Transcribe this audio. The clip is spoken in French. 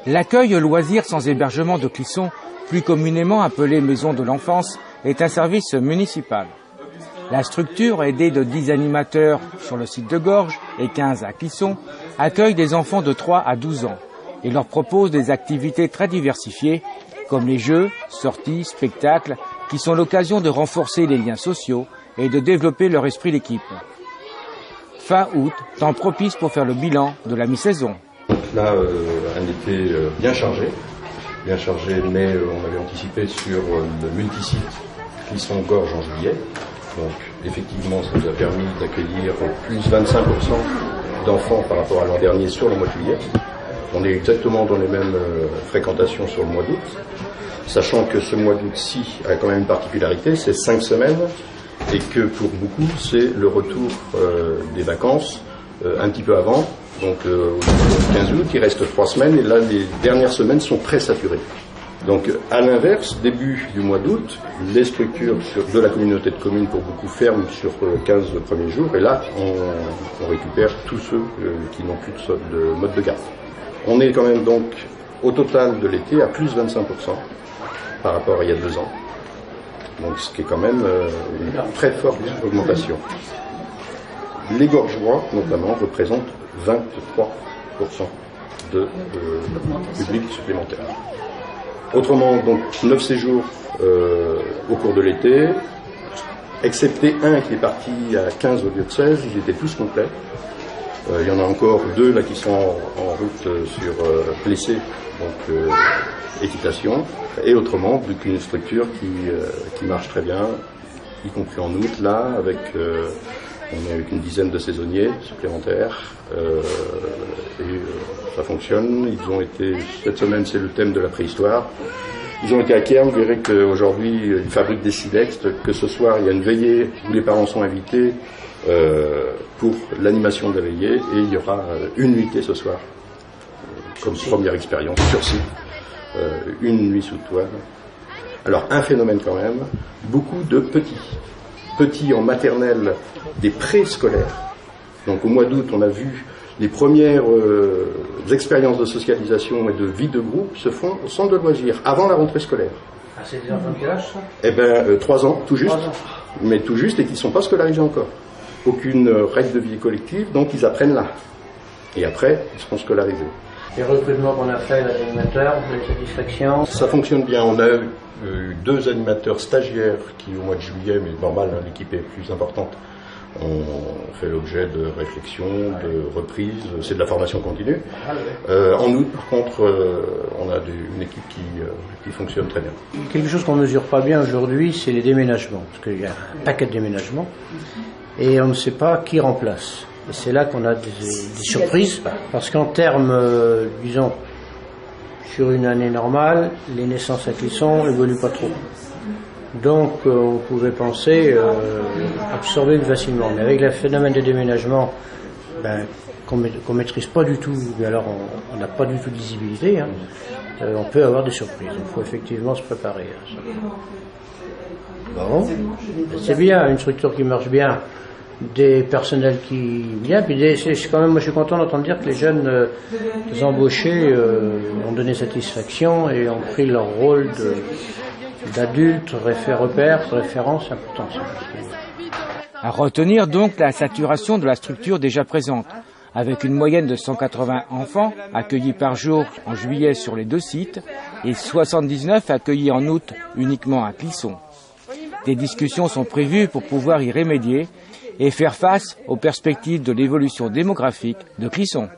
L'accueil loisirs sans hébergement de Clisson, plus communément appelé maison de l'enfance, est un service municipal. La structure, aidée de 10 animateurs sur le site de Gorges et 15 à Clisson, accueille des enfants de 3 à 12 ans et leur propose des activités très diversifiées comme les jeux, sorties, spectacles qui sont l'occasion de renforcer les liens sociaux et de développer leur esprit d'équipe. Fin août, temps propice pour faire le bilan de la mi-saison. Là, un été bien chargé, mais on avait anticipé sur le multisite Clisson-Gorges en juillet. Donc effectivement, ça nous a permis d'accueillir plus 25% d'enfants par rapport à l'an dernier sur le mois de juillet. On est exactement dans les mêmes fréquentations sur le mois d'août, sachant que ce mois d'août-ci a quand même une particularité, c'est 5 semaines, et que pour beaucoup, c'est le retour des vacances un petit peu avant, donc au 15 août, il reste 3 semaines, et là, les dernières semaines sont très saturées. Donc, à l'inverse, début du mois d'août, les structures de la communauté de communes, pour beaucoup, ferment sur 15 premiers jours, et là, on récupère tous ceux qui n'ont plus de mode de garde. On est quand même donc, au total de l'été, à plus 25% par rapport à il y a 2 ans. Donc, ce qui est quand même une très forte augmentation. Les Gorgeois, notamment, représentent 23% de public supplémentaire. Autrement, donc 9 séjours au cours de l'été, excepté un qui est parti à 15 au lieu de 16, ils étaient tous complets. Il y en a encore 2 là qui sont en route sur Plessé, donc équitation. Et autrement, donc une structure qui marche très bien, y compris en août, là, avec on est avec une dizaine de saisonniers supplémentaires et ça fonctionne. Ils ont été, cette semaine c'est le thème de la préhistoire. Ils ont été à Cairn, vous verrez qu'aujourd'hui ils fabriquent des silex, que ce soir il y a une veillée où les parents sont invités pour l'animation de la veillée et il y aura une nuitée ce soir comme première expérience sur site, une nuit sous toile. Alors un phénomène quand même, beaucoup de petits en maternelle, des préscolaires. Donc au mois d'août, on a vu les premières expériences de socialisation et de vie de groupe se font au centre de loisirs, avant la rentrée scolaire. Ah, c'est des enfants de quel âge, ça ? Eh bien, 3 ans, tout juste. 3 ans. Mais tout juste et qui ne sont pas scolarisés encore. Aucune règle de vie collective, donc ils apprennent là. Et après, ils seront scolarisés. Les recrutements qu'on a fait, les animateurs, vous avez satisfaction ? Ça fonctionne bien. On a eu 2 animateurs stagiaires qui, au mois de juillet, mais normal, hein, l'équipe est plus importante, ont fait l'objet de réflexions, de reprises. C'est de la formation continue. En août, par contre, on a une équipe qui fonctionne très bien. Quelque chose qu'on ne mesure pas bien aujourd'hui, c'est les déménagements. Parce qu'il y a un paquet de déménagements et on ne sait pas qui remplace. Et c'est là qu'on a des surprises, parce qu'en termes, disons, sur une année normale, les naissances à Clisson n'évoluent pas trop. Donc on pouvait penser absorber plus facilement. Mais avec le phénomène de déménagement qu'on maîtrise pas du tout, mais alors on n'a pas du tout de visibilité, hein, on peut avoir des surprises. Il faut effectivement se préparer à ça. Bon, c'est bien, une structure qui marche bien, des personnels qui viennent, puis quand même, moi je suis content d'entendre dire que les jeunes embauchés ont donné satisfaction et ont pris leur rôle d'adultes, repères, références, important. À retenir donc la saturation de la structure déjà présente, avec une moyenne de 180 enfants accueillis par jour en juillet sur les 2 sites et 79 accueillis en août uniquement à Clisson. Des discussions sont prévues pour pouvoir y remédier et faire face aux perspectives de l'évolution démographique de Clisson.